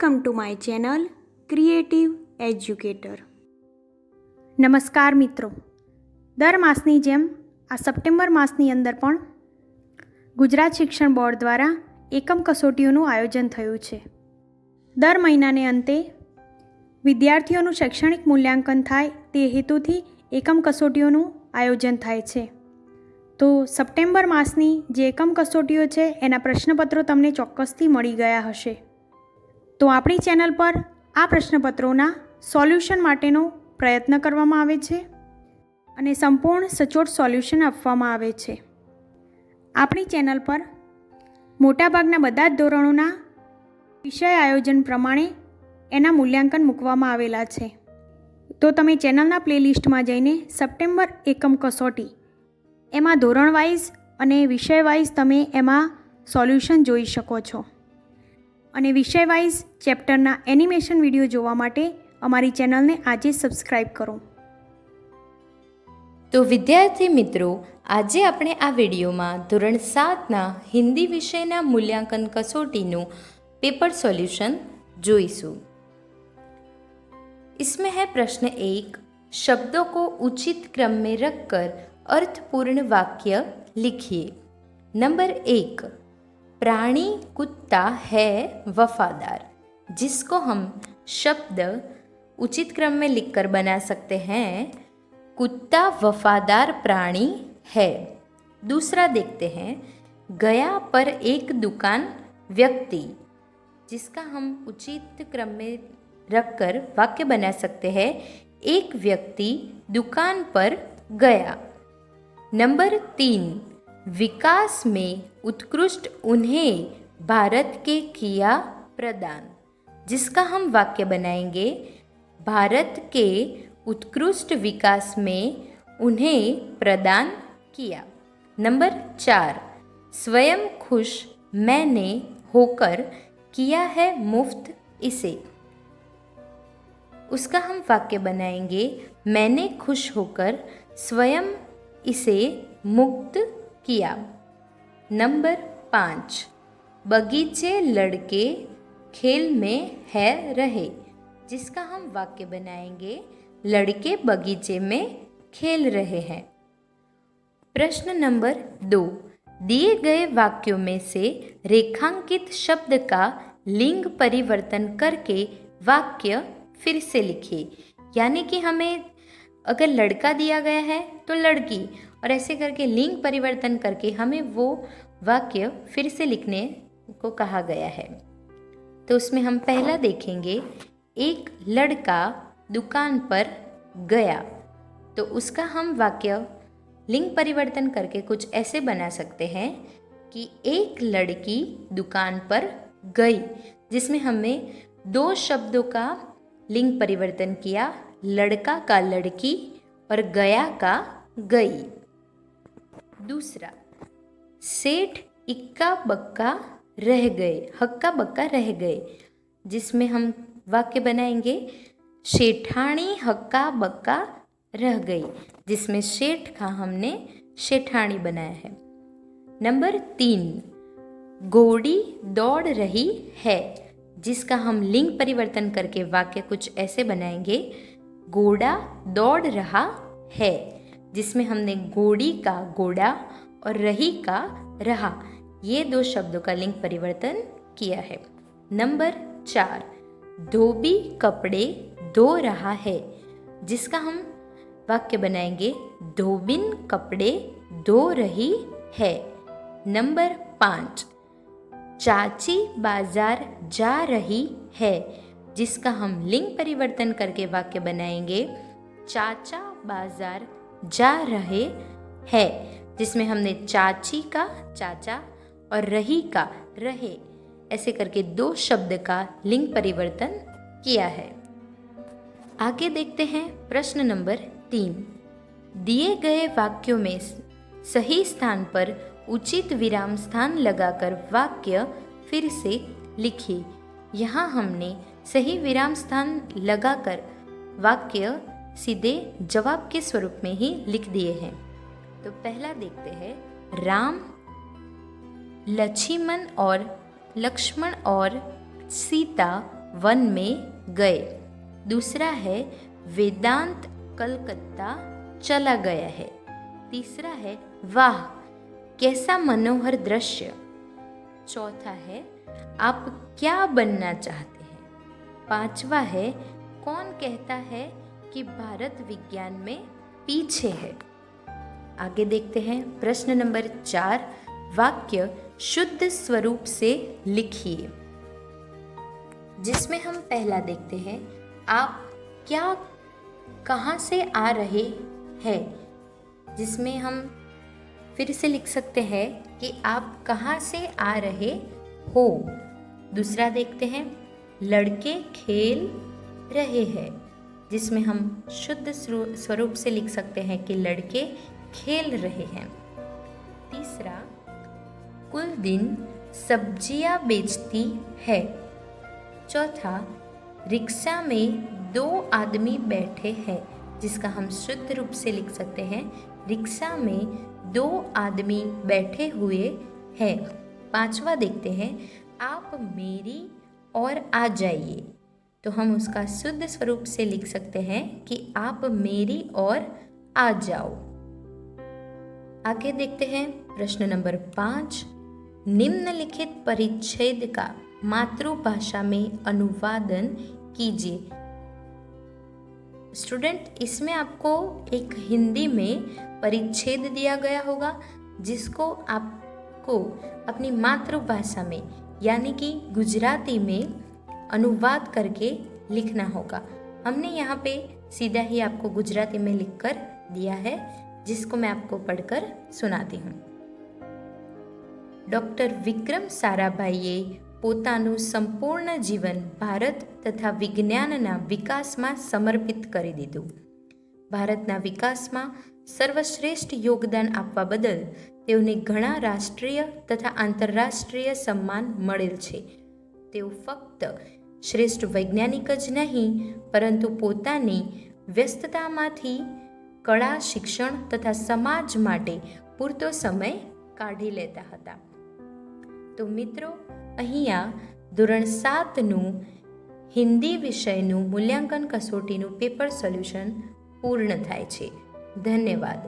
Welcome to my channel creative educator. નમસ્કાર મિત્રો, દર માસની જેમ આ સપ્ટેમ્બર માસની અંદર પણ ગુજરાત શિક્ષણ બોર્ડ દ્વારા એકમ કસોટીઓનું આયોજન થયું છે. દર મહિનાને અંતે વિદ્યાર્થીઓનું શૈક્ષણિક મૂલ્યાંકન થાય તે હેતુથી એકમ કસોટીઓનું આયોજન થાય છે. તો સપ્ટેમ્બર માસની જે એકમ કસોટીઓ છે એના પ્રશ્નપત્રો તમને ચોક્કસથી મળી ગયા હશે. તો આપણી ચેનલ પર આ પ્રશ્નપત્રોના સોલ્યુશન માટેનો પ્રયત્ન કરવામાં આવે છે અને સંપૂર્ણ સચોટ સોલ્યુશન આપવામાં આવે છે. આપણી ચેનલ પર મોટાભાગના બધા જ ધોરણોના વિષય આયોજન પ્રમાણે એના મૂલ્યાંકન મૂકવામાં આવેલા છે. તો તમે ચેનલના પ્લેલિસ્ટમાં જઈને સપ્ટેમ્બર એકમ કસોટી એમાં ધોરણ વાઇઝ અને વિષય વાઇઝ તમે એમાં સોલ્યુશન જોઈ શકો છો. અને વિષય વાઇઝ ચેપ્ટરના એનિમેશન વિડીયો જોવા માટે અમારી ચેનલને આજે સબસ્ક્રાઈબ કરો. તો વિદ્યાર્થી મિત્રો, આજે આપણે આ વિડીયોમાં ધોરણ 7ના હિન્દી વિષયના મૂલ્યાંકન કસોટીનું पेपर सॉल्यूशन જોઈશું. इसमें है प्रश्न 1, शब्दों को उचित क्रम में रखकर अर्थपूर्ण वाक्य लिखिए. नंबर 1, प्राणी कुत्ता है वफादार, जिसको हम शब्द उचित क्रम में लिखकर बना सकते हैं. कुत्ता वफादार प्राणी है. दूसरा देखते हैं, गया पर एक दुकान व्यक्ति, जिसका हम उचित क्रम में रखकर वाक्य बना सकते हैं. एक व्यक्ति दुकान पर गया. नंबर 3, विकास में उत्कृष्ट उन्हें भारत के किया प्रदान, जिसका हम वाक्य बनाएंगे, भारत के उत्कृष्ट विकास में उन्हें प्रदान किया. नंबर 4, स्वयं खुश मैंने होकर किया है मुफ्त इसे, उसका हम वाक्य बनाएंगे, मैंने खुश होकर स्वयं इसे मुक्त किया. नंबर 5, बगीचे लड़के खेल में है रहे, जिसका हम वाक्य बनाएंगे, लड़के बगीचे में खेल रहे हैं. प्रश्न नंबर 2, दिए गए वाक्यों में से रेखांकित शब्द का लिंग परिवर्तन करके वाक्य फिर से लिखिए. यानी कि हमें अगर लड़का दिया गया है तो लड़की, और ऐसे करके लिंग परिवर्तन करके हमें वो वाक्य फिर से लिखने को कहा गया है. तो उसमें हम पहला देखेंगे, एक लड़का दुकान पर गया. तो उसका हम वाक्य लिंग परिवर्तन करके कुछ ऐसे बना सकते हैं कि एक लड़की दुकान पर गई, जिसमें हमने 2 शब्दों का लिंग परिवर्तन किया, लड़का का लड़की और गया का गई. दूसरा, सेठ इक्का बक्का रह गए, हक्का बक्का रह गए, जिसमें हम वाक्य बनाएंगे, शेठानी हक्का बक्का रह गई, जिसमें शेठ का हमने शेठानी बनाया है. नंबर 3, घोड़ी दौड़ रही है, जिसका हम लिंग परिवर्तन करके वाक्य कुछ ऐसे बनाएंगे, घोड़ा दौड़ रहा है, जिसमें हमने घोड़ी का घोड़ा और रही का रहा, ये 2 शब्दों का लिंग परिवर्तन किया है. नंबर 4, धोबी कपड़े धो रहा है, जिसका हम वाक्य बनाएंगे, धोबिन कपड़े धो रही है. नंबर 5, चाची बाजार जा रही है, जिसका हम लिंग परिवर्तन करके वाक्य बनाएंगे, चाचा बाजार जा रहे हैं, जिसमें हमने चाची का चाचा और रही का रहे, ऐसे करके 2 शब्द का लिंग परिवर्तन किया है. आगे देखते हैं प्रश्न नंबर 3, दिए गए वाक्यों में सही स्थान पर उचित विराम स्थान लगाकर वाक्य फिर से लिखिए. यहाँ हमने सही विराम स्थान लगाकर वाक्य सीधे जवाब के स्वरूप में ही लिख दिए हैं. तो पहला देखते हैं, राम लक्ष्मण और सीता वन में गए। दूसरा है वेदांत कलकत्ता चला गया है। तीसरा है वाह कैसा मनोहर दृश्य। चौथा है आप क्या बनना चाहते हैं। पांचवा है कौन कहता है कि भारत विज्ञान में पीछे है। आगे देखते हैं प्रश्न नंबर 4, वाक्य शुद्ध स्वरूप से लिखिए। जिसमें हम पहला देखते हैं आप क्या कहाँ से आ रहे हैं, जिसमें हम फिर से लिख सकते हैं कि आप कहाँ से आ रहे हो। दूसरा देखते हैं लड़के खेल रहे हैं, जिसमें हम शुद्ध स्वरूप से लिख सकते हैं कि लड़के खेल रहे हैं। तीसरा कुल दिन सब्जियां बेचती है। चौथा रिक्शा में 2 आदमी बैठे हैं, जिसका हम शुद्ध रूप से लिख सकते हैं रिक्शा में 2 आदमी बैठे हुए हैं। पांचवा देखते हैं आप मेरी ओर आ जाइए, तो हम उसका शुद्ध स्वरूप से लिख सकते हैं कि आप मेरी ओर आ जाओ। आगे देखते हैं प्रश्न नंबर 5, निम्नलिखित परिच्छेद का मातृभाषा में अनुवादन कीजिए। स्टूडेंट, इसमें आपको एक हिंदी में परिच्छेद दिया गया होगा, जिसको आपको अपनी मातृभाषा में यानी कि गुजराती में अनुवाद करके लिखना होगा। हमने यहाँ पे सीधा ही आपको गुजराती में लिखकर दिया है, जिसको मैं आपको पढ़कर सुनाती हूँ। ડૉક્ટર વિક્રમ સારાભાઈએ પોતાનું સંપૂર્ણ જીવન ભારત તથા વિજ્ઞાનના વિકાસમાં સમર્પિત કરી દીધું. ભારતના વિકાસમાં સર્વશ્રેષ્ઠ યોગદાન આપવા બદલ તેઓને ઘણા રાષ્ટ્રીય તથા આંતરરાષ્ટ્રીય સન્માન મળેલ છે. તેઓ ફક્ત શ્રેષ્ઠ વૈજ્ઞાનિક જ નહીં, પરંતુ પોતાની વ્યસ્તતામાંથી કળા, શિક્ષણ તથા સમાજ માટે પૂરતો સમય કાઢી લેતા હતા. તો મિત્રો, અહીંયા ધોરણ 7નું હિન્દી વિષયનું મૂલ્યાંકન કસોટીનું પેપર સોલ્યુશન પૂર્ણ થાય છે. ધન્યવાદ.